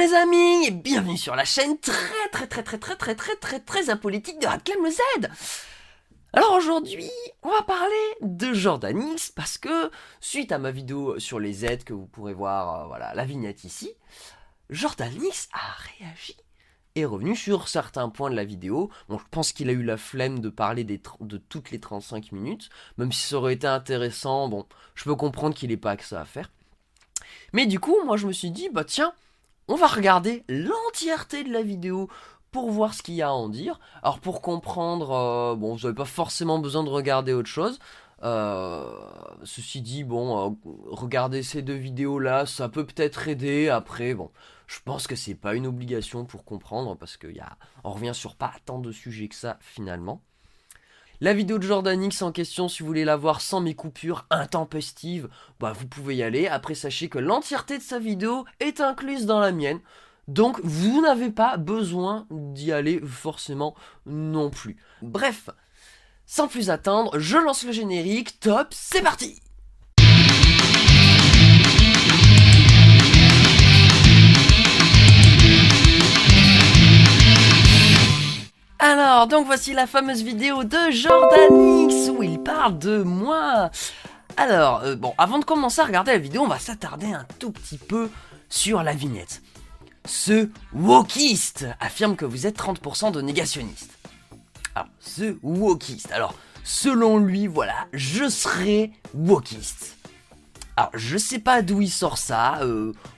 les amis, et bienvenue sur la chaîne très apolitique de Radclem le Z. Alors aujourd'hui, on va parler de Jordan X parce que, suite à ma vidéo sur les Z que vous pourrez voir, voilà, la vignette ici, Jordan X a réagi et est revenu sur certains points de la vidéo. Bon, je pense qu'il a eu la flemme de parler de toutes les 35 minutes, même si ça aurait été intéressant, bon, je peux comprendre qu'il n'ait pas que ça à faire. Mais du coup, moi je me suis dit, bah tiens, on va regarder l'entièreté de la vidéo pour voir ce qu'il y a à en dire. Alors pour comprendre, bon, vous n'avez pas forcément besoin de regarder autre chose. Ceci dit, bon, regarder ces deux vidéos-là, ça peut peut-être aider. Après, bon, je pense que c'est pas une obligation pour comprendre, parce on revient sur pas tant de sujets que ça, finalement. La vidéo de Jordan X en question, si vous voulez la voir sans mes coupures intempestives, bah vous pouvez y aller. Après, sachez que l'entièreté de sa vidéo est incluse dans la mienne. Donc, vous n'avez pas besoin d'y aller forcément non plus. Bref, sans plus attendre, je lance le générique. Top, c'est parti! Alors, donc voici la fameuse vidéo de Jordan X où il parle de moi. Alors, bon, avant de commencer à regarder la vidéo, on va s'attarder un tout petit peu sur la vignette. Ce wokiste affirme que vous êtes 30% de négationnistes. Alors, ce wokiste, alors, selon lui, voilà, je serai wokiste. Alors, je sais pas d'où il sort ça,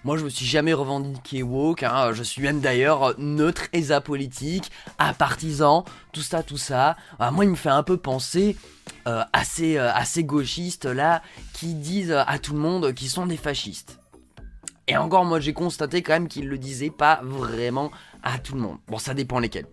moi je me suis jamais revendiqué woke, hein, je suis même d'ailleurs neutre et apolitique, apartisan, tout ça. Alors, moi il me fait un peu penser à ces gauchistes là qui disent à tout le monde qu'ils sont des fascistes. Et encore, moi j'ai constaté quand même qu'ils le disaient pas vraiment à tout le monde. Bon, ça dépend lesquels.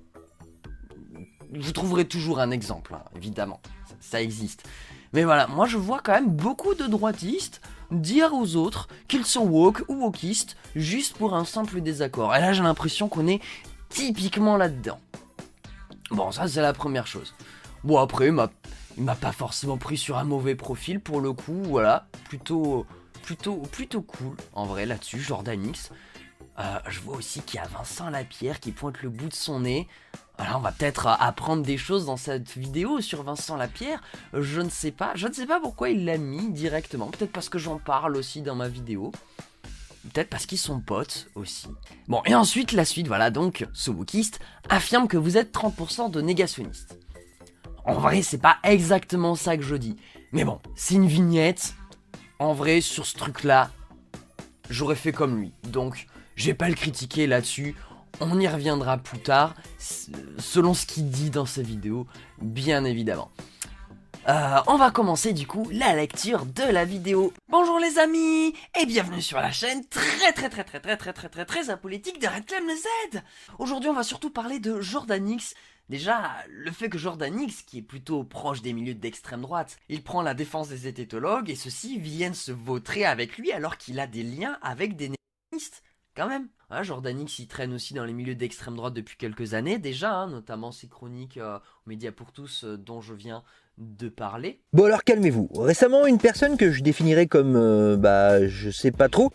Vous trouverez toujours un exemple, hein, évidemment, ça existe. Mais voilà, moi je vois quand même beaucoup de droitistes dire aux autres qu'ils sont woke ou wokistes juste pour un simple désaccord. Et là j'ai l'impression qu'on est typiquement là-dedans. Bon, ça c'est la première chose. Bon, après, il m'a pas forcément pris sur un mauvais profil pour le coup, voilà. Plutôt cool en vrai là-dessus, Jordan X. Je vois aussi qu'il y a Vincent Lapierre qui pointe le bout de son nez. Alors on va peut-être apprendre des choses dans cette vidéo sur Vincent Lapierre. Je ne sais pas pourquoi il l'a mis directement. Peut-être parce que j'en parle aussi dans ma vidéo. Peut-être parce qu'ils sont potes aussi. Bon, et ensuite la suite, voilà, donc ce wokiste affirme que vous êtes 30% de négationnistes. En vrai, c'est pas exactement ça que je dis. Mais bon, c'est une vignette. En vrai, sur ce truc-là, j'aurais fait comme lui. Donc, je vais pas le critiquer là-dessus. On y reviendra plus tard, selon ce qu'il dit dans sa vidéo, bien évidemment. On va commencer du coup la lecture de la vidéo. Bonjour les amis, et bienvenue sur la chaîne très apolitique de Radclem le Z. Aujourd'hui on va surtout parler de Jordan X. Déjà, le fait que Jordan X, qui est plutôt proche des milieux d'extrême droite, il prend la défense des zététologues et ceux-ci viennent se vautrer avec lui alors qu'il a des liens avec des négationnistes. Quand même. Voilà, Jordan X il traîne aussi dans les milieux d'extrême droite depuis quelques années déjà, hein, notamment ses chroniques aux médias pour tous dont je viens de parler. Bon alors calmez-vous. Récemment, une personne que je définirais comme, je sais pas trop.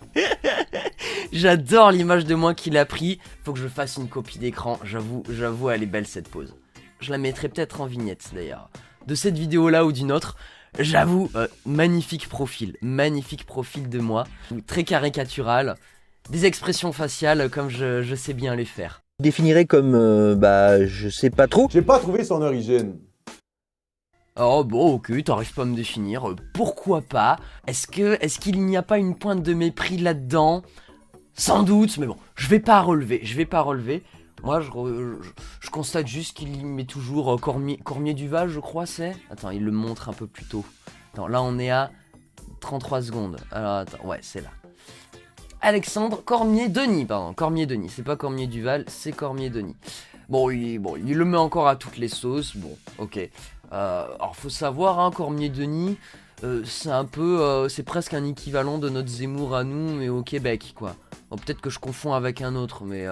J'adore l'image de moi qu'il a pris. Faut que je fasse une copie d'écran. J'avoue, elle est belle cette pose. Je la mettrai peut-être en vignette d'ailleurs. De cette vidéo là ou d'une autre. J'avoue, magnifique profil de moi. Très caricatural. Des expressions faciales comme je sais bien les faire. Je définirais comme, je sais pas trop. J'ai pas trouvé son origine. Oh bon, ok, t'arrives pas à me définir, pourquoi pas? Est-ce qu'il n'y a pas une pointe de mépris là-dedans? Sans doute, mais bon, je vais pas relever. Moi, je constate juste qu'il met toujours Cormier Duval, je crois, c'est... Attends, il le montre un peu plus tôt. Attends, là, on est à 33 secondes. Alors, attends, ouais, c'est là. Alexandre Cormier-Denis, c'est pas Cormier Duval, c'est Cormier-Denis. Bon, il le met encore à toutes les sauces, bon, ok. Alors, faut savoir, hein, Cormier-Denis, c'est un peu, c'est presque un équivalent de notre Zemmour à nous, mais au Québec, quoi. Bon, peut-être que je confonds avec un autre, mais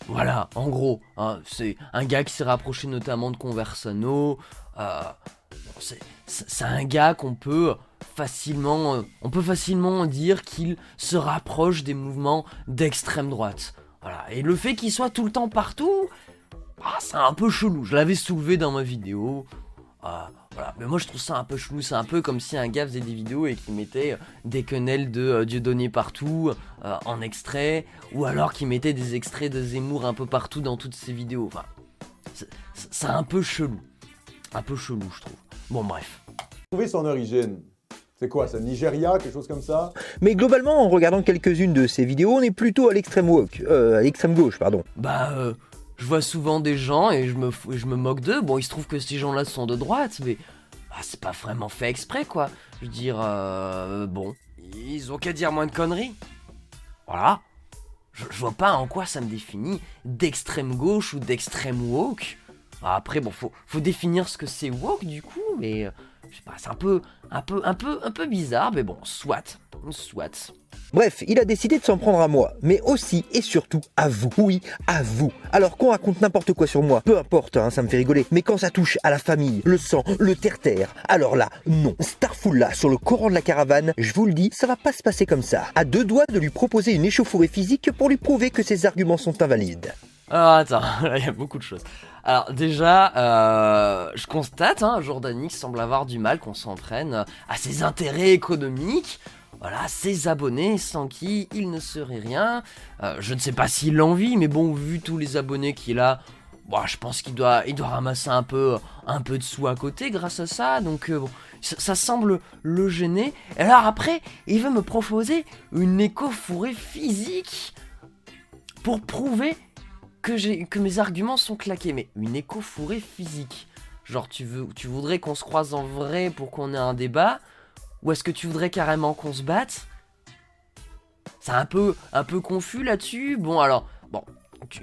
voilà, en gros, hein, c'est un gars qui s'est rapproché notamment de Conversano. C'est un gars qu'on peut on peut facilement dire qu'il se rapproche des mouvements d'extrême droite. Voilà. Et le fait qu'il soit tout le temps partout, c'est un peu chelou. Je l'avais soulevé dans ma vidéo. Voilà. Mais moi je trouve ça un peu chelou. C'est un peu comme si un gars faisait des vidéos et qu'il mettait des quenelles de Dieudonné partout en extrait, ou alors qu'il mettait des extraits de Zemmour un peu partout dans toutes ses vidéos. Enfin, c'est un peu chelou. Un peu chelou, je trouve. Bon, bref. Trouver son origine. C'est quoi, c'est Nigeria, quelque chose comme ça? Mais globalement, en regardant quelques-unes de ces vidéos, on est plutôt à l'extrême à l'extrême gauche, pardon. Je vois souvent des gens et je me moque d'eux. Bon, il se trouve que ces gens-là sont de droite, mais c'est pas vraiment fait exprès, quoi. Je veux dire, bon, ils ont qu'à dire moins de conneries. Voilà. Je vois pas en quoi ça me définit d'extrême gauche ou d'extrême woke. Après, bon, faut définir ce que c'est woke, du coup, mais je sais pas, c'est un peu bizarre, mais bon, soit. Bref, il a décidé de s'en prendre à moi, mais aussi et surtout à vous. Oui, à vous. Alors qu'on raconte n'importe quoi sur moi, peu importe, ça me fait rigoler, mais quand ça touche à la famille, le sang, le terre-terre, alors là, non. Starful là, sur le coran de la caravane, je vous le dis, ça va pas se passer comme ça. À deux doigts de lui proposer une échauffourée physique pour lui prouver que ses arguments sont invalides. Alors attends, il y a beaucoup de choses. Alors déjà, je constate, Jordanix semble avoir du mal qu'on s'en prenne à ses intérêts économiques. Voilà, ses abonnés sans qui il ne serait rien. Je ne sais pas s'il l'envie, mais bon, vu tous les abonnés qu'il a, je pense qu'il doit ramasser un peu de sous à côté grâce à ça. Donc bon, ça semble le gêner. Et alors après, il veut me proposer une échauffourée physique pour prouver que mes arguments sont claqués. Mais une échauffourée physique, genre tu voudrais qu'on se croise en vrai pour qu'on ait un débat, ou est-ce que tu voudrais carrément qu'on se batte? C'est un peu confus là-dessus. Bon alors,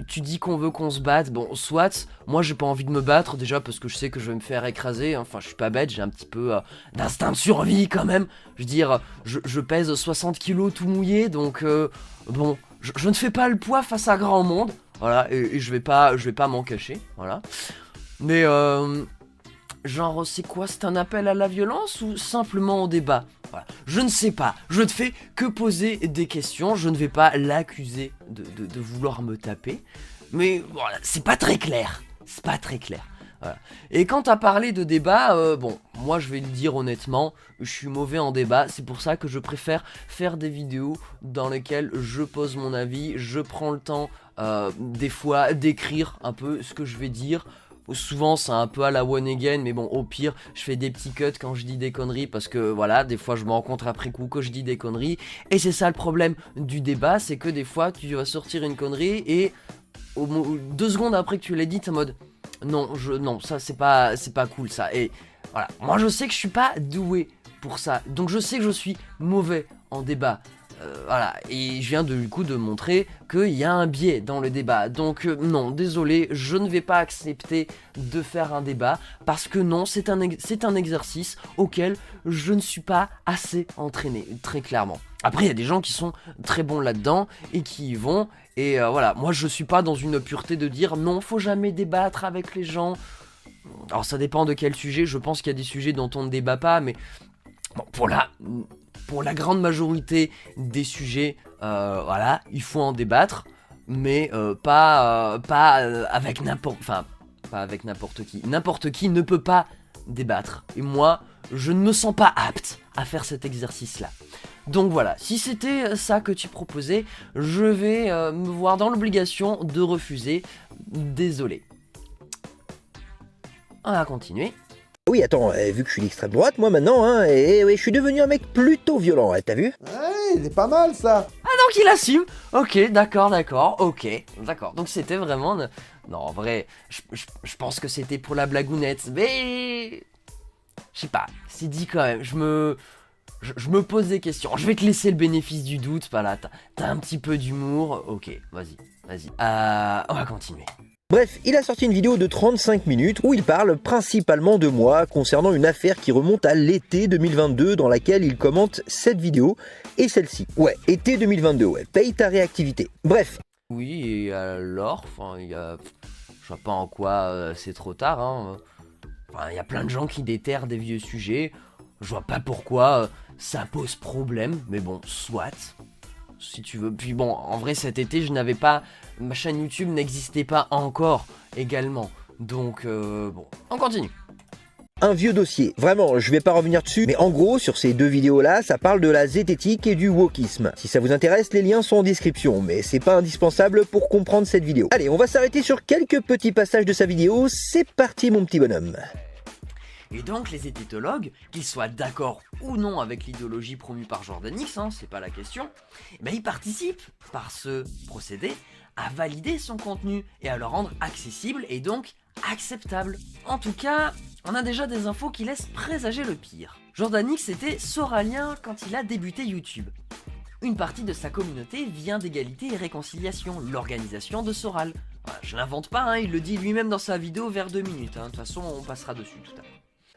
tu dis qu'on veut qu'on se batte, bon soit, moi j'ai pas envie de me battre déjà parce que je sais que je vais me faire écraser, enfin je suis pas bête, j'ai un petit peu d'instinct de survie quand même. Je veux dire, je pèse 60 kilos tout mouillé, donc bon, je ne fais pas le poids face à grand monde. Voilà, et je vais pas m'en cacher, voilà. Mais genre, c'est quoi? C'est un appel à la violence ou simplement au débat? Voilà. Je ne sais pas, je ne fais que poser des questions, je ne vais pas l'accuser de vouloir me taper. Mais voilà, c'est pas très clair, Voilà. Et quand t'as parlé de débat, moi je vais le dire honnêtement, je suis mauvais en débat, c'est pour ça que je préfère faire des vidéos dans lesquelles je pose mon avis, je prends le temps des fois d'écrire un peu ce que je vais dire. Souvent c'est un peu à la one again, mais bon au pire je fais des petits cuts quand je dis des conneries, parce que voilà, des fois je me rends compte après coup que je dis des conneries. Et c'est ça le problème du débat, c'est que des fois tu vas sortir une connerie et 2 secondes après que tu l'as dit t'es en mode non, ça c'est pas cool ça. Et voilà, moi je sais que je suis pas doué pour ça, donc je sais que je suis mauvais en débat. Voilà, et je viens du coup de montrer qu'il y a un biais dans le débat. Donc non, désolé, je ne vais pas accepter de faire un débat, parce que non, c'est un exercice auquel je ne suis pas assez entraîné, très clairement. Après, il y a des gens qui sont très bons là-dedans et qui y vont. Et voilà, moi je suis pas dans une pureté de dire non, faut jamais débattre avec les gens. Alors ça dépend de quel sujet, je pense qu'il y a des sujets dont on ne débat pas, mais bon, pour la grande majorité des sujets, voilà, il faut en débattre, mais pas avec n'importe qui. N'importe qui ne peut pas débattre. Et moi, je ne me sens pas apte à faire cet exercice-là. Donc voilà, si c'était ça que tu proposais, je vais me voir dans l'obligation de refuser. Désolé. On va continuer. Oui, attends, vu que je suis d'extrême droite, moi maintenant, et je suis devenu un mec plutôt violent, t'as vu? Ouais, il est pas mal ça. Ah donc il assume. Ok, d'accord, donc c'était vraiment... Non, en vrai, je pense que c'était pour la blagounette, mais... Je sais pas, c'est dit quand même, je me pose des questions. Je vais te laisser le bénéfice du doute, voilà, t'as un petit peu d'humour, ok, vas-y. On va continuer. Bref, il a sorti une vidéo de 35 minutes où il parle principalement de moi concernant une affaire qui remonte à l'été 2022 dans laquelle il commente cette vidéo et celle-ci. Ouais, été 2022, ouais, paye ta réactivité. Bref. Oui, et alors, je vois pas en quoi c'est trop tard, il y a plein de gens qui déterrent des vieux sujets. Je vois pas pourquoi ça pose problème, mais bon, soit, si tu veux. Puis bon, en vrai, cet été, je n'avais pas... Ma chaîne YouTube n'existait pas encore, également. Donc, bon, on continue. Un vieux dossier. Vraiment, je vais pas revenir dessus, mais en gros, sur ces deux vidéos-là, ça parle de la zététique et du wokisme. Si ça vous intéresse, les liens sont en description, mais c'est pas indispensable pour comprendre cette vidéo. Allez, on va s'arrêter sur quelques petits passages de sa vidéo. C'est parti, mon petit bonhomme. Et donc les zététologues, qu'ils soient d'accord ou non avec l'idéologie promue par Jordan X, hein, c'est pas la question, ils participent par ce procédé à valider son contenu et à le rendre accessible et donc acceptable. En tout cas, on a déjà des infos qui laissent présager le pire. Jordan X était soralien quand il a débuté YouTube. Une partie de sa communauté vient d'Égalité et Réconciliation, l'organisation de Soral. Voilà, je l'invente pas, hein, il le dit lui-même dans sa vidéo vers 2 minutes, hein. De toute façon on passera dessus tout à l'heure.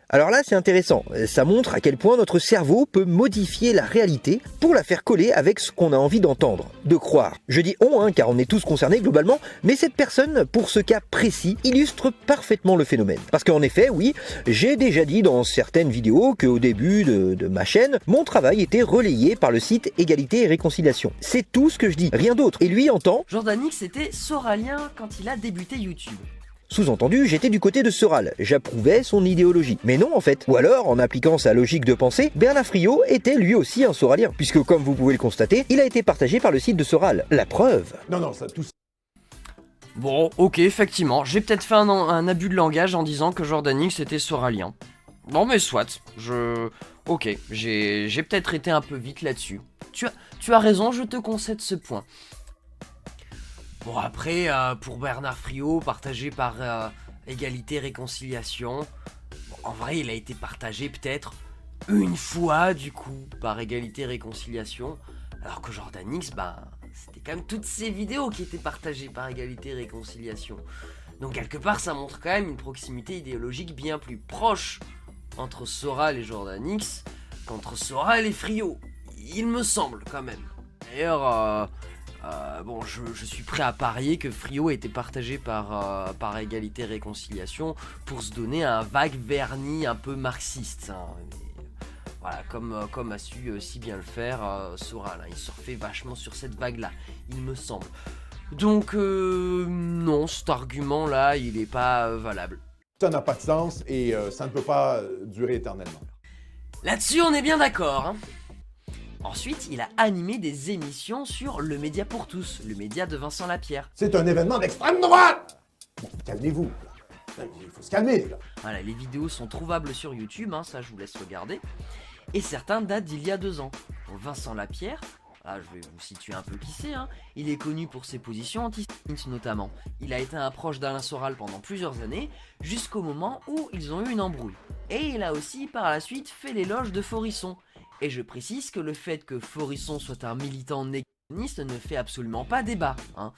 Alors là, c'est intéressant. Ça montre à quel point notre cerveau peut modifier la réalité pour la faire coller avec ce qu'on a envie d'entendre, de croire. Je dis on, hein, car on est tous concernés globalement, mais cette personne, pour ce cas précis, illustre parfaitement le phénomène. Parce qu'en effet, oui, j'ai déjà dit dans certaines vidéos qu'au début de ma chaîne, mon travail était relayé par le site Égalité et Réconciliation. C'est tout ce que je dis, rien d'autre. Et lui entend... Jordan X était soralien quand il a débuté YouTube. Sous-entendu, j'étais du côté de Soral, j'approuvais son idéologie. Mais non en fait. Ou alors, en appliquant sa logique de pensée, Bernard Friot était lui aussi un soralien. Puisque comme vous pouvez le constater, il a été partagé par le site de Soral. La preuve. Non, ça tout. Bon, ok, effectivement, j'ai peut-être fait un abus de langage en disant que Jordan X était soralien. Non mais soit, ok, j'ai peut-être été un peu vite là-dessus. Tu as raison, je te concède ce point. Bon après, pour Bernard Friot, partagé par Égalité Réconciliation, bon, en vrai il a été partagé peut-être une fois du coup par Égalité Réconciliation, alors que Jordan X, c'était quand même toutes ces vidéos qui étaient partagées par Égalité Réconciliation. Donc quelque part ça montre quand même une proximité idéologique bien plus proche entre Soral et Jordan X qu'entre Soral et Friot, il me semble quand même. D'ailleurs... bon, je suis prêt à parier que Friot a été partagé par Égalité et Réconciliation pour se donner un vague vernis un peu marxiste. Hein. Mais, voilà, comme a su si bien le faire Soral. Hein. Il surfait vachement sur cette vague-là, il me semble. Donc, non, cet argument-là, il n'est pas valable. Ça n'a pas de sens et ça ne peut pas durer éternellement. Là-dessus, on est bien d'accord, hein. Ensuite, il a animé des émissions sur Le Média pour tous, le média de Vincent Lapierre. C'est un événement d'extrême droite. Bon, calmez-vous. Il faut se calmer, les gars. Voilà, les vidéos sont trouvables sur YouTube, hein, ça je vous laisse regarder. Et certains datent d'il y a 2 ans. Donc, Vincent Lapierre, là je vais vous situer un peu qui c'est, hein. Il est connu pour ses positions anti-science notamment. Il a été un proche d'Alain Soral pendant plusieurs années, jusqu'au moment où ils ont eu une embrouille. Et il a aussi par la suite fait l'éloge de Forisson. Et je précise que le fait que Forisson soit un militant négationiste ne fait absolument pas débat, hein.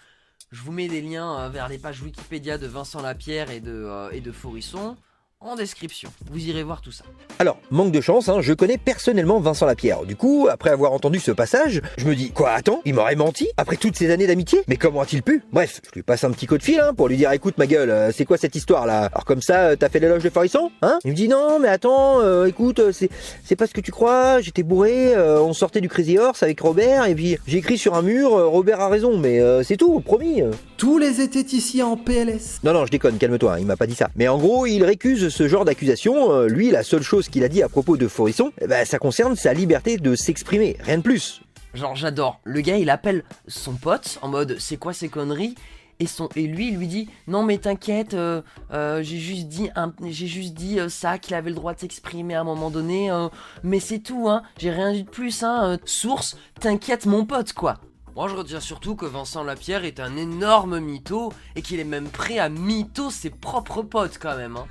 Je vous mets des liens vers les pages Wikipédia de Vincent Lapierre et de Forisson en description. Vous irez voir tout ça. Alors, manque de chance, hein, je connais personnellement Vincent Lapierre. Du coup, après avoir entendu ce passage, je me dis, quoi, attends, il m'aurait menti après toutes ces années d'amitié? Mais comment a-t-il pu? Bref, je lui passe un petit coup de fil, hein, pour lui dire, écoute ma gueule, c'est quoi cette histoire là? Alors comme ça, t'as fait l'éloge de Forisson? Hein? Il me dit, non, mais attends, écoute, c'est pas ce que tu crois, j'étais bourré, on sortait du Crazy Horse avec Robert, et puis j'ai écrit sur un mur, Robert a raison, mais c'est tout, promis. Tous les zététiciens en PLS. Non, je déconne, calme-toi, hein, il m'a pas dit ça. Mais en gros, il récuse ce genre d'accusation. Lui, la seule chose qu'il a dit à propos de Forisson, ça concerne sa liberté de s'exprimer, rien de plus. Genre, j'adore. Le gars, il appelle son pote en mode, c'est quoi ces conneries? Et lui, il lui dit, non mais t'inquiète, j'ai juste dit ça, qu'il avait le droit de s'exprimer à un moment donné, mais c'est tout, hein, j'ai rien dit de plus, hein, source, t'inquiète mon pote, quoi. Moi je retiens surtout que Vincent Lapierre est un énorme mytho, et qu'il est même prêt à mytho ses propres potes quand même, hein.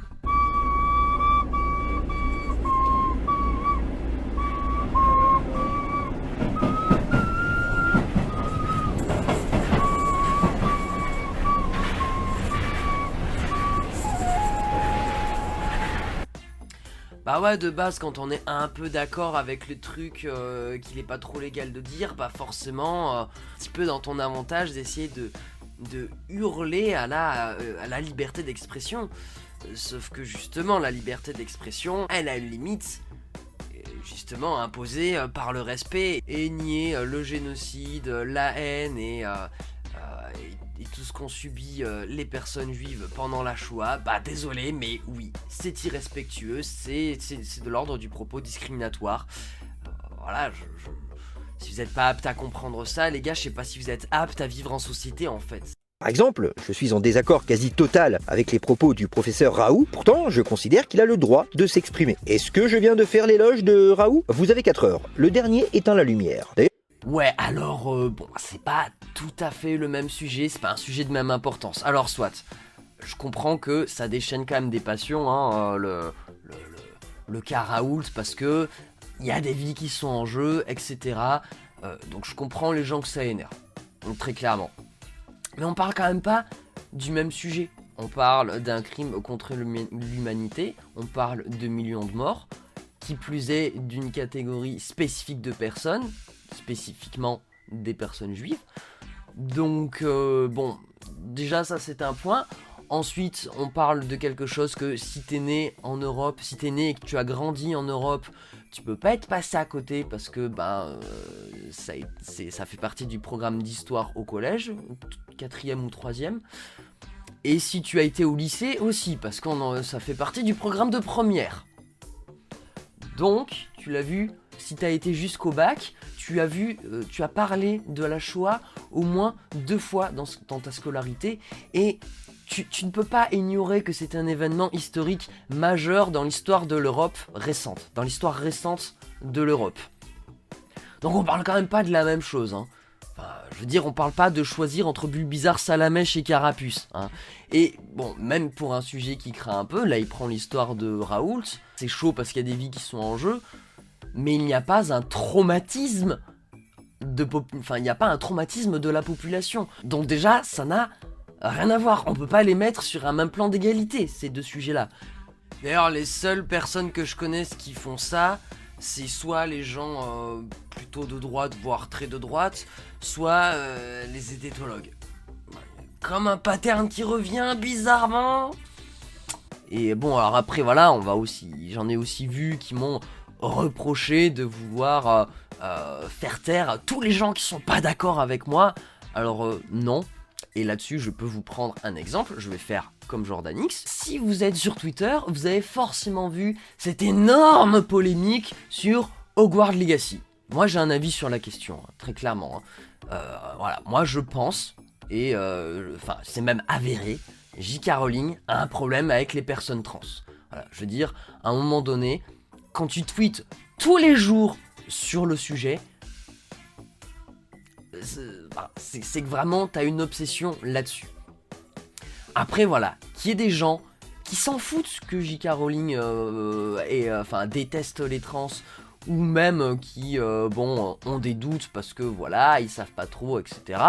Bah ouais, de base, quand on est un peu d'accord avec le truc qu'il est pas trop légal de dire, bah forcément, un petit peu dans ton avantage d'essayer de hurler à la liberté d'expression. Sauf que justement, la liberté d'expression, elle a une limite. justement imposé par le respect et nier le génocide, la haine et tout ce qu'ont subi les personnes juives pendant la Shoah, bah désolé, mais oui, c'est irrespectueux, c'est de l'ordre du propos discriminatoire. Voilà, si vous n'êtes pas apte à comprendre ça, les gars, je sais pas si vous êtes apte à vivre en société en fait. Par exemple, je suis en désaccord quasi total avec les propos du professeur Raoult, pourtant je considère qu'il a le droit de s'exprimer. Est-ce que je viens de faire l'éloge de Raoult? Vous avez 4 heures, le dernier éteint la lumière. D'ailleurs, Ouais, alors, bon, c'est pas tout à fait le même sujet, c'est pas un sujet de même importance. Alors, soit, je comprends que ça déchaîne quand même des passions, hein, le cas Raoult, parce que il y a des vies qui sont en jeu, etc. Donc, je comprends les gens que ça énerve, donc très clairement. Mais on parle quand même pas du même sujet. On parle d'un crime contre l'humanité, on parle de millions de morts, qui plus est d'une catégorie spécifique de personnes, spécifiquement des personnes juives. Donc bon, déjà ça c'est un point. Ensuite on parle de quelque chose que si t'es né en Europe, si t'es né et que tu as grandi en Europe, tu peux pas être passé à côté parce que ça fait partie du programme d'histoire au collège, 4e ou 3e. Et si tu as été au lycée aussi, parce que ça fait partie du programme de première. Donc, tu l'as vu, si tu as été jusqu'au bac, tu as parlé de la Shoah au moins 2 fois dans ta scolarité, et tu ne peux pas ignorer que c'est un événement historique majeur dans l'histoire de l'Europe récente, dans l'histoire récente de l'Europe. Donc on parle quand même pas de la même chose, hein. Enfin, je veux dire, on parle pas de choisir entre Bulbizarre, Salamèche et Carapuce, hein. Et bon, même pour un sujet qui craint un peu, là il prend l'histoire de Raoult, c'est chaud parce qu'il y a des vies qui sont en jeu, mais il n'y a pas un traumatisme il n'y a pas un traumatisme de la population. Donc déjà, ça n'a rien à voir, on peut pas les mettre sur un même plan d'égalité, ces deux sujets-là. D'ailleurs, les seules personnes que je connaisse qui font ça, c'est soit les gens plutôt de droite, voire très de droite, soit les zététologues. Comme un pattern qui revient bizarrement. Et bon, alors après, voilà, j'en ai aussi vu qui m'ont reproché de vouloir faire taire tous les gens qui sont pas d'accord avec moi. Alors non. Et là-dessus, je peux vous prendre un exemple. Je vais faire comme Jordanix. Si vous êtes sur Twitter, vous avez forcément vu cette énorme polémique sur Hogwarts Legacy. Moi, j'ai un avis sur la question, hein, très clairement. Hein. Voilà, moi, je pense, et c'est même avéré, J.K. Rowling a un problème avec les personnes trans. Voilà, je veux dire, à un moment donné, quand tu tweets tous les jours sur le sujet, c'est que vraiment t'as une obsession là-dessus. Après voilà, qu'il y ait des gens qui s'en foutent que J.K. Rowling déteste les trans, ou même qui ont des doutes parce que voilà, ils savent pas trop, etc.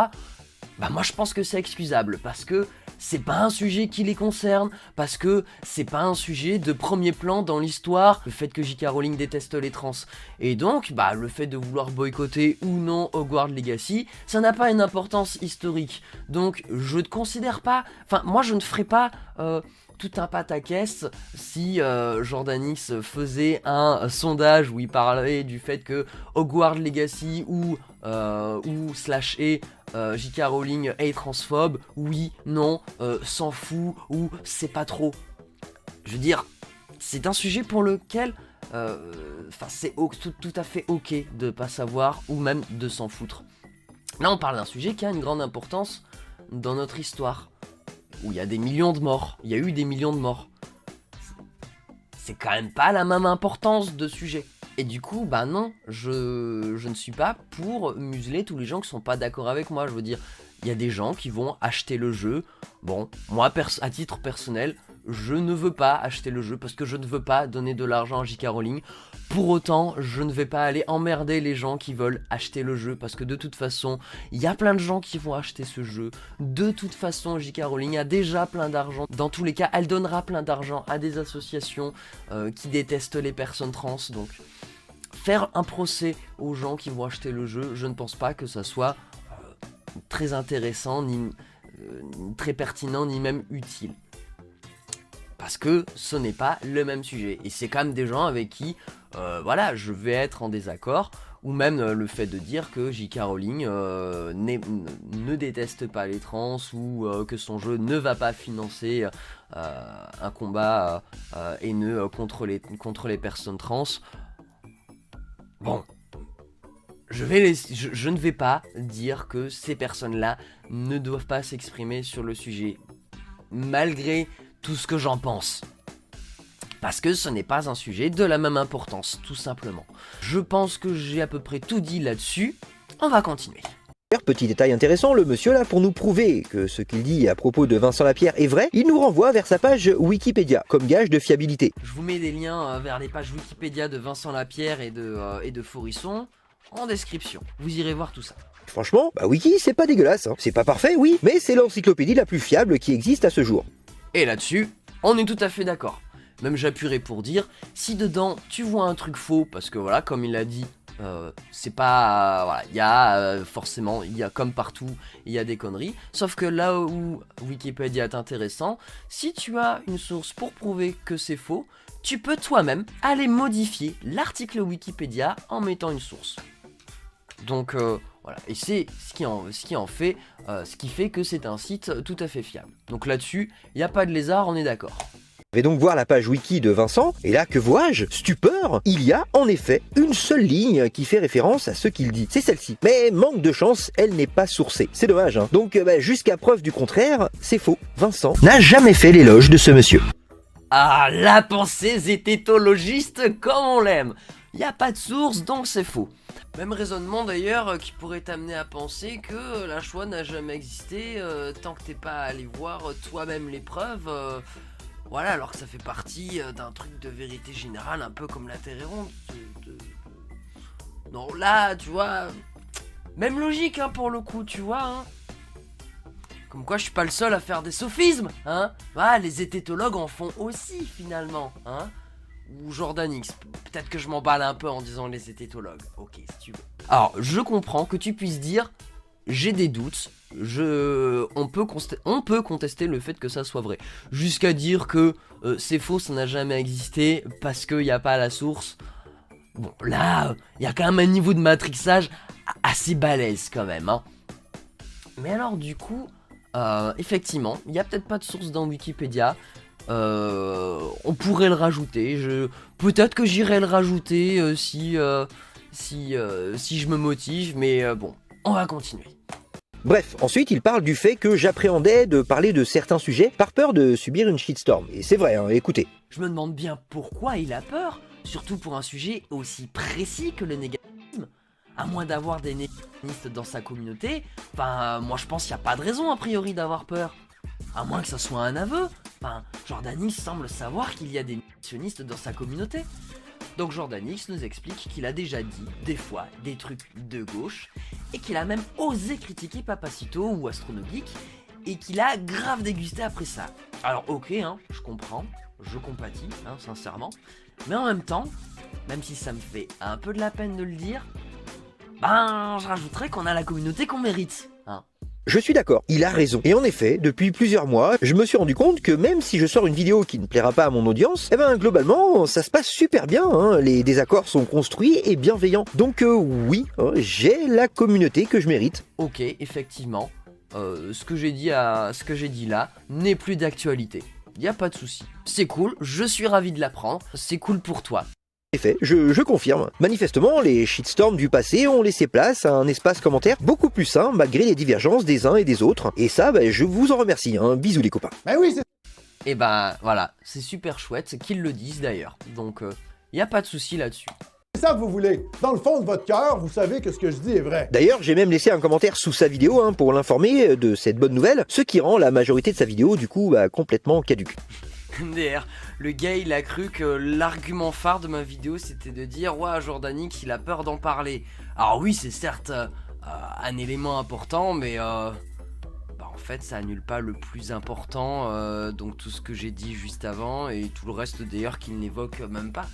Bah moi je pense que c'est excusable, parce que c'est pas un sujet qui les concerne, parce que c'est pas un sujet de premier plan dans l'histoire, le fait que J.K. Rowling déteste les trans. Et donc, le fait de vouloir boycotter ou non Hogwarts Legacy, ça n'a pas une importance historique. Donc, je ne considère pas... Enfin, moi je ne ferai pas... tout un pataquès si Jordanix faisait un sondage où il parlait du fait que Hogwarts Legacy ou J.K. Rowling est transphobe, oui, non, s'en fout, ou c'est pas trop. Je veux dire, c'est un sujet pour lequel c'est tout à fait ok de pas savoir, ou même de s'en foutre. Là on parle d'un sujet qui a une grande importance dans notre histoire, où il y a des millions de morts, il y a eu des millions de morts. C'est quand même pas la même importance de sujet. Et du coup, non, je ne suis pas pour museler tous les gens qui sont pas d'accord avec moi. Je veux dire, il y a des gens qui vont acheter le jeu. Bon, moi, à titre personnel, je ne veux pas acheter le jeu parce que je ne veux pas donner de l'argent à J.K. Rowling. Pour autant, je ne vais pas aller emmerder les gens qui veulent acheter le jeu, parce que de toute façon, il y a plein de gens qui vont acheter ce jeu. De toute façon, J.K. Rowling a déjà plein d'argent. Dans tous les cas, elle donnera plein d'argent à des associations qui détestent les personnes trans. Donc, faire un procès aux gens qui vont acheter le jeu, je ne pense pas que ça soit très intéressant, ni très pertinent, ni même utile. Parce que ce n'est pas le même sujet. Et c'est quand même des gens avec qui, voilà, je vais être en désaccord. Ou même le fait de dire que J.K. Rowling ne déteste pas les trans ou que son jeu ne va pas financer un combat haineux contre les personnes trans. Bon, je ne vais pas dire que ces personnes-là ne doivent pas s'exprimer sur le sujet, malgré tout ce que j'en pense. Parce que ce n'est pas un sujet de la même importance, tout simplement. Je pense que j'ai à peu près tout dit là-dessus. On va continuer. Petit détail intéressant, le monsieur là, pour nous prouver que ce qu'il dit à propos de Vincent Lapierre est vrai, il nous renvoie vers sa page Wikipédia, comme gage de fiabilité. Je vous mets des liens vers les pages Wikipédia de Vincent Lapierre et de Faurisson en description. Vous irez voir tout ça. Franchement, bah Wiki, c'est pas dégueulasse, hein. C'est pas parfait, oui, mais c'est l'encyclopédie la plus fiable qui existe à ce jour. Et là-dessus, on est tout à fait d'accord. Même j'appuierai pour dire, si dedans tu vois un truc faux, parce que voilà, comme il l'a dit, c'est pas... voilà, il y a forcément, il y a comme partout, il y a des conneries. Sauf que là où Wikipédia est intéressant, si tu as une source pour prouver que c'est faux, tu peux toi-même aller modifier l'article Wikipédia en mettant une source. Donc voilà, et c'est ce qui fait que c'est un site tout à fait fiable. Donc là-dessus, il n'y a pas de lézard, on est d'accord. Je vais donc voir la page wiki de Vincent, et là, que vois-je? Stupeur! Il y a, en effet, une seule ligne qui fait référence à ce qu'il dit. C'est celle-ci. Mais, manque de chance, elle n'est pas sourcée. C'est dommage, hein. Donc, jusqu'à preuve du contraire, c'est faux. Vincent n'a jamais fait l'éloge de ce monsieur. Ah, la pensée zététologiste comme on l'aime. Il n'y a pas de source, donc c'est faux. Même raisonnement d'ailleurs qui pourrait t'amener à penser que la Shoah n'a jamais existé tant que t'es pas allé voir toi-même les preuves. Voilà, alors que ça fait partie d'un truc de vérité générale, un peu comme la Terre est ronde. Non, là, tu vois, même logique, hein, pour le coup, tu vois, hein. Comme quoi, je suis pas le seul à faire des sophismes, hein. Voilà, les zététologues en font aussi, finalement, hein. Ou Jordan X, peut-être que je m'emballe un peu en disant les zététologues. Ok, si tu veux. Alors, je comprends que tu puisses dire, j'ai des doutes. On peut contester le fait que ça soit vrai. Jusqu'à dire que c'est faux, ça n'a jamais existé parce qu'il n'y a pas la source. Bon, là, il y a quand même un niveau de matrixage assez balèze quand même, hein. Mais alors du coup, effectivement, il n'y a peut-être pas de source dans Wikipédia. On pourrait le rajouter. Peut-être que j'irai le rajouter si je me motive, mais bon, on va continuer. Bref, ensuite il parle du fait que j'appréhendais de parler de certains sujets par peur de subir une shitstorm. Et c'est vrai, hein, écoutez. Je me demande bien pourquoi il a peur, surtout pour un sujet aussi précis que le négationnisme. À moins d'avoir des négationnistes dans sa communauté, enfin, moi je pense qu'il n'y a pas de raison a priori d'avoir peur. À moins que ça soit un aveu. Enfin, Jordan X semble savoir qu'il y a des négationnistes dans sa communauté. Donc Jordan X nous explique qu'il a déjà dit, des fois, des trucs de gauche, et qu'il a même osé critiquer Papacito ou Astronogeek, et qu'il a grave dégusté après ça. Alors ok, hein, je comprends, je compatis, hein, sincèrement, mais en même temps, même si ça me fait un peu de la peine de le dire, ben, je rajouterais qu'on a la communauté qu'on mérite, hein. Je suis d'accord, il a raison. Et en effet, depuis plusieurs mois, je me suis rendu compte que même si je sors une vidéo qui ne plaira pas à mon audience, eh ben globalement, ça se passe super bien, hein. Les désaccords sont construits et bienveillants. Donc oui, j'ai la communauté que je mérite. Ok, effectivement, ce que j'ai dit là n'est plus d'actualité. Y a pas de souci. C'est cool, je suis ravi de l'apprendre, c'est cool pour toi. En effet, je confirme. Manifestement, les shitstorms du passé ont laissé place à un espace commentaire beaucoup plus sain malgré les divergences des uns et des autres. Et ça, je vous en remercie, hein. Bisous les copains. Ben oui, c'est... Et bah voilà, c'est super chouette qu'ils le disent d'ailleurs. Donc y a pas de souci là-dessus. C'est ça que vous voulez. Dans le fond de votre cœur, vous savez que ce que je dis est vrai. D'ailleurs, j'ai même laissé un commentaire sous sa vidéo pour l'informer de cette bonne nouvelle, ce qui rend la majorité de sa vidéo du coup complètement caduque. MDR, le gars il a cru que l'argument phare de ma vidéo c'était de dire ouais Jordan X il a peur d'en parler. Alors oui c'est certes un élément important mais en fait ça annule pas le plus important, donc tout ce que j'ai dit juste avant et tout le reste d'ailleurs qu'il n'évoque même pas.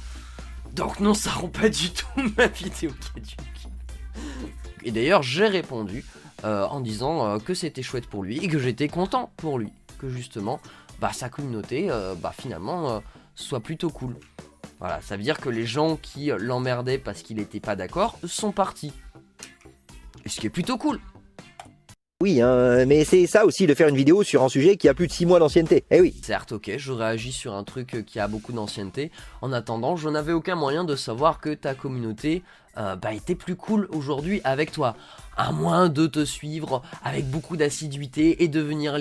Donc non ça rend pas du tout ma vidéo caduque. Et d'ailleurs j'ai répondu en disant que c'était chouette pour lui et que j'étais content pour lui. Que justement sa communauté, finalement, soit plutôt cool. Voilà, ça veut dire que les gens qui l'emmerdaient parce qu'il n'était pas d'accord sont partis. Et ce qui est plutôt cool. Oui, hein, mais c'est ça aussi de faire une vidéo sur un sujet qui a plus de 6 mois d'ancienneté. Eh oui. Certes, ok, je réagis sur un truc qui a beaucoup d'ancienneté. En attendant, je n'avais aucun moyen de savoir que ta communauté était plus cool aujourd'hui avec toi. À moins de te suivre avec beaucoup d'assiduité et de venir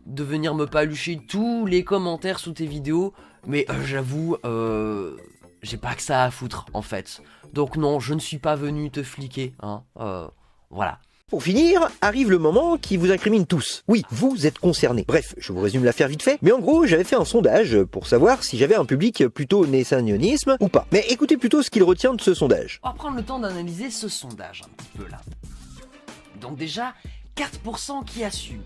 me palucher tous les commentaires sous tes vidéos. Mais j'avoue, j'ai pas que ça à foutre en fait. Donc non, je ne suis pas venu te fliquer, hein. Voilà. Pour finir, arrive le moment qui vous incrimine tous. Oui, vous êtes concernés. Bref, je vous résume l'affaire vite fait. Mais en gros, j'avais fait un sondage pour savoir si j'avais un public plutôt naissagnonisme ou pas. Mais écoutez plutôt ce qu'il retient de ce sondage. On va prendre le temps d'analyser ce sondage un petit peu là. Donc déjà, 4% qui assument.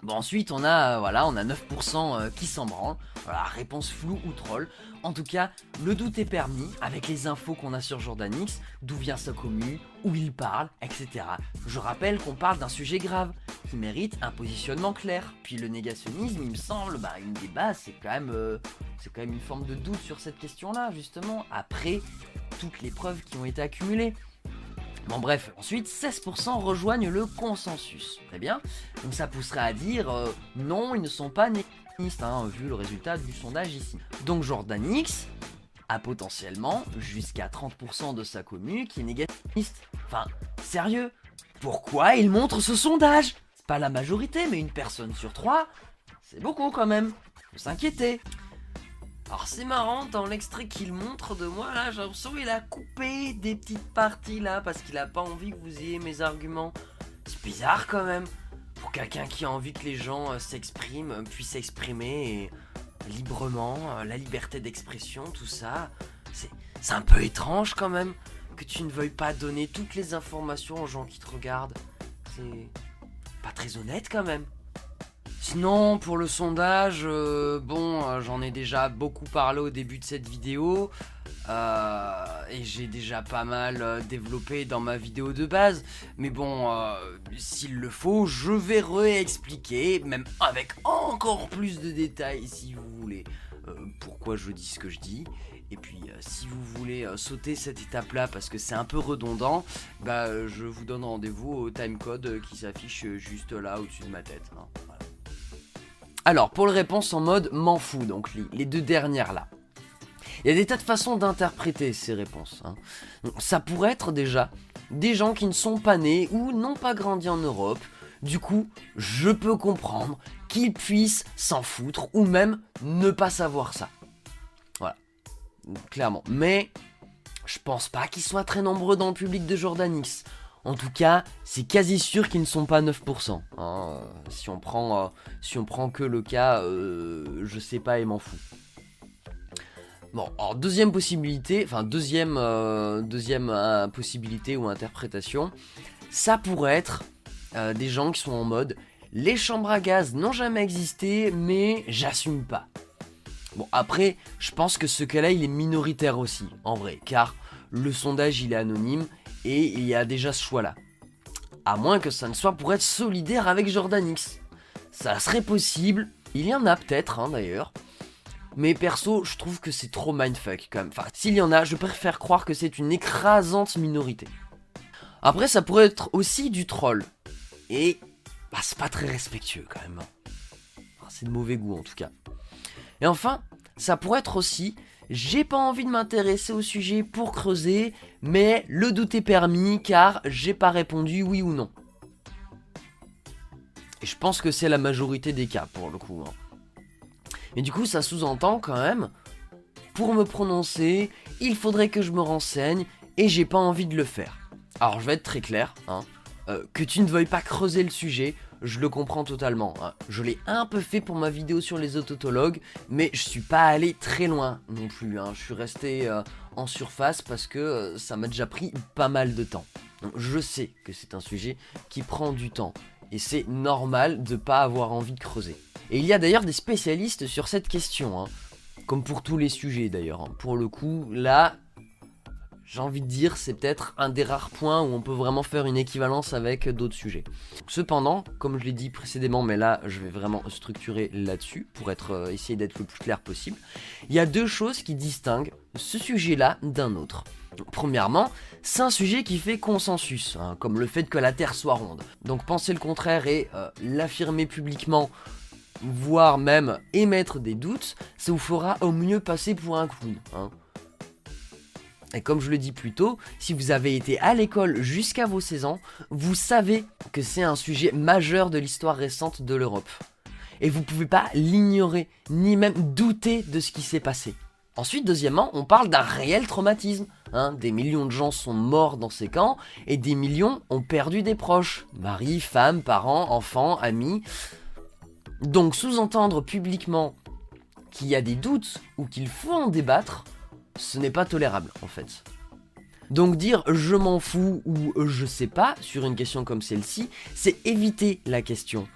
Bon, ensuite, on a 9% qui s'en branlent. Voilà, réponse floue ou troll. En tout cas, le doute est permis avec les infos qu'on a sur Jordanix, d'où vient sa commu, où il parle, etc. Je rappelle qu'on parle d'un sujet grave, qui mérite un positionnement clair. Puis le négationnisme, il me semble, une des bases, c'est quand même une forme de doute sur cette question-là, justement, après toutes les preuves qui ont été accumulées. Bon bref, ensuite 16% rejoignent le consensus. Très bien. Donc ça pousserait à dire non, ils ne sont pas négationnistes, vu le résultat du sondage ici. Donc Jordanix a potentiellement jusqu'à 30% de sa commu qui est négationniste. Enfin, sérieux, pourquoi il montre ce sondage? C'est pas la majorité, mais une personne sur 3, c'est beaucoup quand même. Faut s'inquiéter. Alors c'est marrant, dans l'extrait qu'il montre de moi là, j'ai l'impression qu'il a coupé des petites parties là parce qu'il a pas envie que vous ayez mes arguments. C'est bizarre quand même. Pour quelqu'un qui a envie que les gens s'expriment, puissent s'exprimer librement, la liberté d'expression, tout ça. C'est un peu étrange quand même que tu ne veuilles pas donner toutes les informations aux gens qui te regardent. C'est pas très honnête quand même. Sinon, pour le sondage, j'en ai déjà beaucoup parlé au début de cette vidéo et j'ai déjà pas mal développé dans ma vidéo de base. Mais bon, s'il le faut, je vais réexpliquer, même avec encore plus de détails si vous voulez, pourquoi je dis ce que je dis. Et puis, si vous voulez sauter cette étape-là parce que c'est un peu redondant, je vous donne rendez-vous au timecode qui s'affiche juste là au-dessus de ma tête. Voilà. Alors, pour les réponses en mode m'en fous, donc les deux dernières là. Il y a des tas de façons d'interpréter ces réponses. Donc, ça pourrait être déjà des gens qui ne sont pas nés ou n'ont pas grandi en Europe. Du coup, je peux comprendre qu'ils puissent s'en foutre ou même ne pas savoir ça. Voilà, clairement. Mais je pense pas qu'ils soient très nombreux dans le public de Jordanix. En tout cas, c'est quasi sûr qu'ils ne sont pas 9%. Si on prend que le cas, je sais pas et m'en fous. Bon, alors deuxième possibilité ou interprétation, ça pourrait être des gens qui sont en mode les chambres à gaz n'ont jamais existé, mais j'assume pas. Bon, après, je pense que ce cas-là, il est minoritaire aussi, en vrai, car le sondage, il est anonyme. Et il y a déjà ce choix-là. À moins que ça ne soit pour être solidaire avec Jordanix. Ça serait possible. Il y en a peut-être, d'ailleurs. Mais perso, je trouve que c'est trop mindfuck quand même. Enfin, s'il y en a, je préfère croire que c'est une écrasante minorité. Après, ça pourrait être aussi du troll. Et c'est pas très respectueux quand même. Enfin, c'est de mauvais goût en tout cas. Et enfin, ça pourrait être aussi... J'ai pas envie de m'intéresser au sujet pour creuser, mais le doute est permis car j'ai pas répondu oui ou non. Et je pense que c'est la majorité des cas pour le coup. Mais du coup, ça sous-entend quand même, pour me prononcer, il faudrait que je me renseigne et j'ai pas envie de le faire. Alors je vais être très clair, que tu ne veuilles pas creuser le sujet, je le comprends totalement. Je l'ai un peu fait pour ma vidéo sur les autotologues, mais je suis pas allé très loin non plus. Je suis resté en surface parce que ça m'a déjà pris pas mal de temps. Donc, je sais que c'est un sujet qui prend du temps et c'est normal de pas avoir envie de creuser. Et il y a d'ailleurs des spécialistes sur cette question, comme pour tous les sujets d'ailleurs. Pour le coup, là, j'ai envie de dire, c'est peut-être un des rares points où on peut vraiment faire une équivalence avec d'autres sujets. Cependant, comme je l'ai dit précédemment, mais là je vais vraiment structurer là-dessus pour essayer d'être le plus clair possible, il y a deux choses qui distinguent ce sujet-là d'un autre. Premièrement, c'est un sujet qui fait consensus, hein, comme le fait que la Terre soit ronde. Donc penser le contraire et l'affirmer publiquement, voire même émettre des doutes, ça vous fera au mieux passer pour un clown, hein. Et comme je le dis plus tôt, si vous avez été à l'école jusqu'à vos 16 ans, vous savez que c'est un sujet majeur de l'histoire récente de l'Europe. Et vous pouvez pas l'ignorer, ni même douter de ce qui s'est passé. Ensuite, deuxièmement, on parle d'un réel traumatisme, hein. Des millions de gens sont morts dans ces camps, et des millions ont perdu des proches. Mari, femmes, parents, enfants, amis. Donc sous-entendre publiquement qu'il y a des doutes, ou qu'il faut en débattre, ce n'est pas tolérable en fait. Donc dire je m'en fous ou je sais pas sur une question comme celle-ci, c'est éviter la question.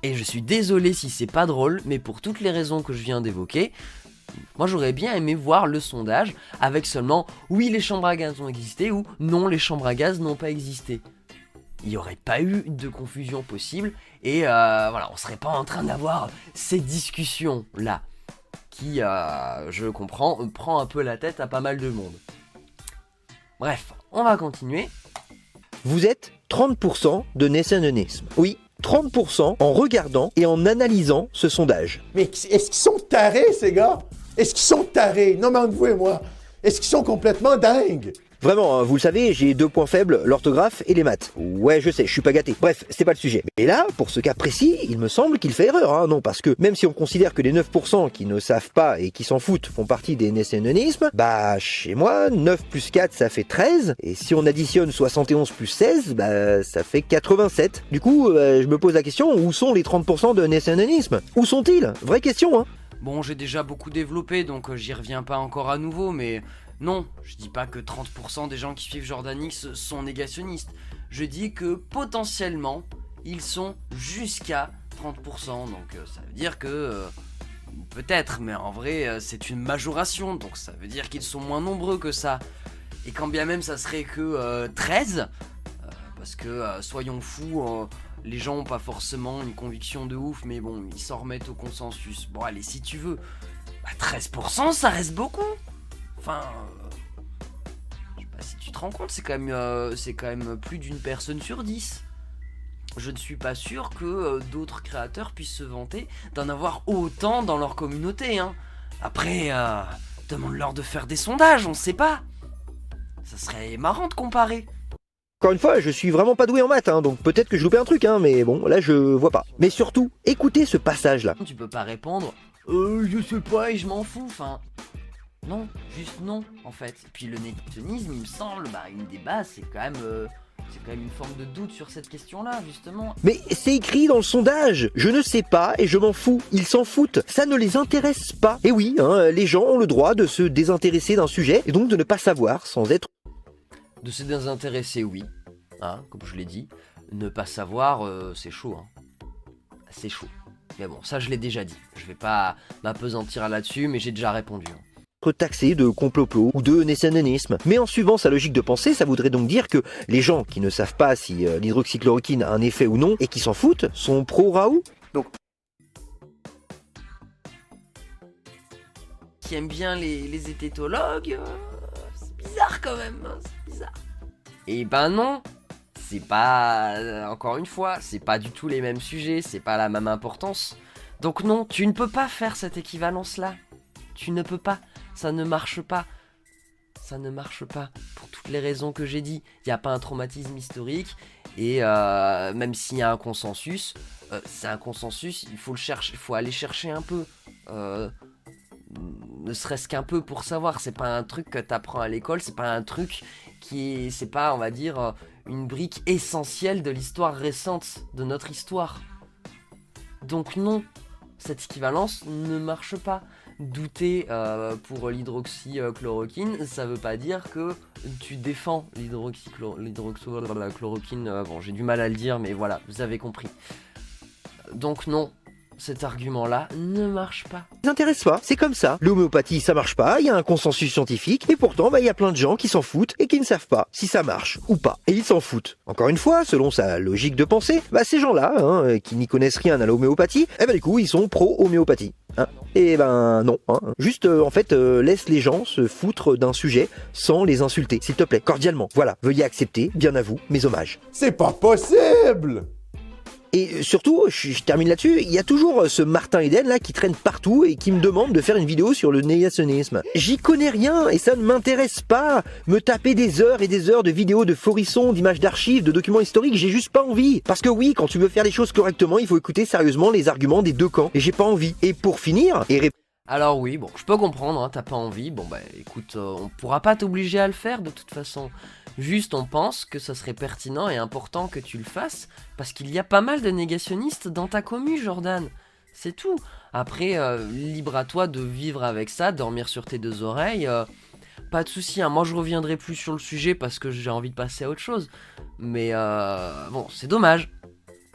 Et je suis désolé si c'est pas drôle, mais pour toutes les raisons que je viens d'évoquer, moi j'aurais bien aimé voir le sondage avec seulement oui les chambres à gaz ont existé ou non les chambres à gaz n'ont pas existé. Il n'y aurait pas eu de confusion possible et voilà, on serait pas en train d'avoir ces discussions là. Qui, je comprends, prend un peu la tête à pas mal de monde. Bref, on va continuer. Vous êtes 30% de nationalisme. Oui, 30% en regardant et en analysant ce sondage. Mais est-ce qu'ils sont tarés, ces gars? Est-ce qu'ils sont tarés? Non, mais entre vous et moi, est-ce qu'ils sont complètement dingues? Vraiment, hein, vous le savez, j'ai 2 points faibles, l'orthographe et les maths. Ouais, je sais, je suis pas gâté. Bref, c'est pas le sujet. Mais là, pour ce cas précis, il me semble qu'il fait erreur, hein, non, parce que même si on considère que les 9% qui ne savent pas et qui s'en foutent font partie des nationalismes, bah, chez moi, 9 plus 4, ça fait 13, et si on additionne 71 plus 16, bah, ça fait 87. Du coup, je me pose la question, où sont les 30% de nationalisme? Où sont-ils? Vraie question, hein. Bon, j'ai déjà beaucoup développé, donc j'y reviens pas encore à nouveau, mais non, je dis pas que 30% des gens qui suivent Jordanix sont négationnistes. Je dis que potentiellement, ils sont jusqu'à 30%, donc ça veut dire que peut-être, mais en vrai, c'est une majoration, donc ça veut dire qu'ils sont moins nombreux que ça. Et quand bien même ça serait que 13, parce que soyons fous, les gens ont pas forcément une conviction de ouf, mais bon, ils s'en remettent au consensus. Bon allez, si tu veux, bah 13% ça reste beaucoup. Enfin, je sais pas si tu te rends compte, c'est quand même plus d'une personne sur 10. Je ne suis pas sûr que d'autres créateurs puissent se vanter d'en avoir autant dans leur communauté, hein. Après, demande-leur de faire des sondages, on sait pas. Ça serait marrant de comparer. Encore une fois, je suis vraiment pas doué en maths, hein, donc peut-être que je loupais un truc, hein, mais bon, là je vois pas. Mais surtout, écoutez ce passage-là. Tu peux pas répondre je sais pas et je m'en fous, enfin... Non, juste non, en fait. Et puis le négationnisme, il me semble, une des bases, c'est quand même une forme de doute sur cette question-là, justement. Mais c'est écrit dans le sondage. Je ne sais pas et je m'en fous. Ils s'en foutent. Ça ne les intéresse pas. Et oui, hein, les gens ont le droit de se désintéresser d'un sujet et donc de ne pas savoir sans être... De se désintéresser, oui. Hein, comme je l'ai dit. Ne pas savoir, c'est chaud. Hein. C'est chaud. Mais bon, ça je l'ai déjà dit. Je vais pas m'apesantir là-dessus, mais j'ai déjà répondu. Hein. Taxé de complot ou de nationalisme. Mais en suivant sa logique de pensée, ça voudrait donc dire que les gens qui ne savent pas si l'hydroxychloroquine a un effet ou non et qui s'en foutent sont pro-Raoult. Donc, qui aiment bien les hététologues, c'est bizarre quand même, hein, c'est bizarre. Et ben non, c'est pas, encore une fois, c'est pas du tout les mêmes sujets, c'est pas la même importance. Donc non, tu ne peux pas faire cette équivalence-là. Tu ne peux pas, ça ne marche pas. Ça ne marche pas, pour toutes les raisons que j'ai dit. Il n'y a pas un traumatisme historique, et même s'il y a un consensus, c'est un consensus, il faut le chercher, il faut aller chercher un peu. Ne serait-ce qu'un peu pour savoir, c'est pas un truc que t'apprends à l'école, c'est pas un truc c'est pas, on va dire, une brique essentielle de l'histoire récente, de notre histoire. Donc non, cette équivalence ne marche pas. Douter pour l'hydroxychloroquine, ça veut pas dire que tu défends l'hydroxychloroquine, bon j'ai du mal à le dire, mais voilà, vous avez compris. Donc non, cet argument-là ne marche pas. Ça les intéresse pas, c'est comme ça. L'homéopathie, ça marche pas, il y a un consensus scientifique, et pourtant, il y a plein de gens qui s'en foutent et qui ne savent pas si ça marche ou pas. Et ils s'en foutent. Encore une fois, selon sa logique de pensée, ces gens-là, qui n'y connaissent rien à l'homéopathie, du coup, ils sont pro-homéopathie. Et non. Juste, laisse les gens se foutre d'un sujet sans les insulter, s'il te plaît, cordialement. Voilà, veuillez accepter, bien à vous, mes hommages. C'est pas possible! Et surtout, je termine là-dessus, il y a toujours ce Martin Eden là qui traîne partout et qui me demande de faire une vidéo sur le négationnisme. J'y connais rien et ça ne m'intéresse pas. Me taper des heures et des heures de vidéos de forissons, d'images d'archives, de documents historiques, j'ai juste pas envie. Parce que oui, quand tu veux faire les choses correctement, il faut écouter sérieusement les arguments des deux camps. Et j'ai pas envie. Et pour finir, alors oui, bon, je peux comprendre, t'as pas envie, bon écoute, on pourra pas t'obliger à le faire de toute façon. Juste on pense que ça serait pertinent et important que tu le fasses, parce qu'il y a pas mal de négationnistes dans ta commu, Jordan. C'est tout. Après, libre à toi de vivre avec ça, dormir sur tes deux oreilles, pas de soucis, moi je reviendrai plus sur le sujet parce que j'ai envie de passer à autre chose. Mais bon, c'est dommage.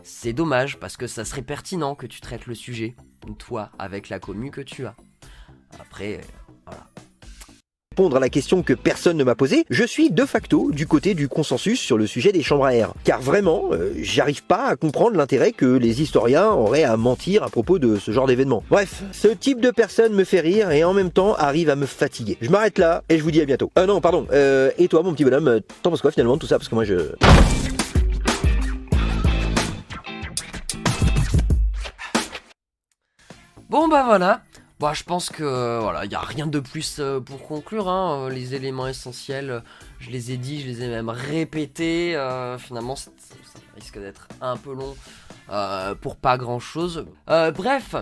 C'est dommage parce que ça serait pertinent que tu traites le sujet, toi, avec la commu que tu as. Après, voilà. Répondre à la question que personne ne m'a posée, je suis de facto du côté du consensus sur le sujet des chambres à air. Car vraiment, j'arrive pas à comprendre l'intérêt que les historiens auraient à mentir à propos de ce genre d'événement. Bref, ce type de personne me fait rire et en même temps arrive à me fatiguer. Je m'arrête là et je vous dis à bientôt. Non, pardon. Et toi, mon petit bonhomme, t'en penses quoi finalement de tout ça? Parce que moi je... Bon voilà. Je pense que voilà, y a rien de plus pour conclure, les éléments essentiels, je les ai dit, je les ai même répétés, finalement ça risque d'être un peu long pour pas grand chose. Bref,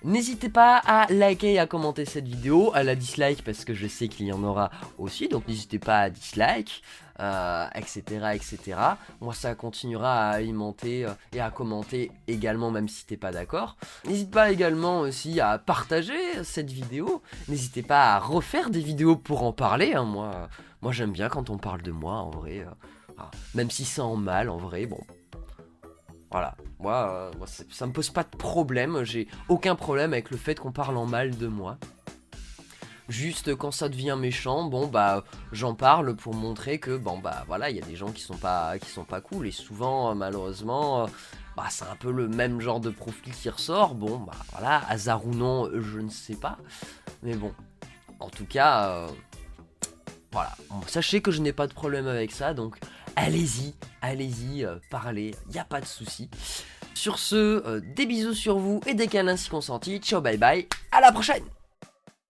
n'hésitez pas à liker et à commenter cette vidéo, à la dislike parce que je sais qu'il y en aura aussi, donc n'hésitez pas à dislike, etc. Moi ça continuera à alimenter et à commenter également même si t'es pas d'accord. N'hésite pas également aussi à partager cette vidéo, n'hésitez pas à refaire des vidéos pour en parler, moi j'aime bien quand on parle de moi en vrai, même si c'est en mal en vrai, bon. Voilà, moi ça me pose pas de problème, j'ai aucun problème avec le fait qu'on parle en mal de moi. Juste quand ça devient méchant, j'en parle pour montrer que voilà, il y a des gens qui sont pas cool et souvent malheureusement c'est un peu le même genre de profil qui ressort. Voilà, hasard ou non, je ne sais pas. Mais bon, en tout cas voilà, sachez que je n'ai pas de problème avec ça, donc allez-y, parlez, y a pas de souci. Sur ce, des bisous sur vous et des câlins si consentis. Ciao, bye bye, à la prochaine.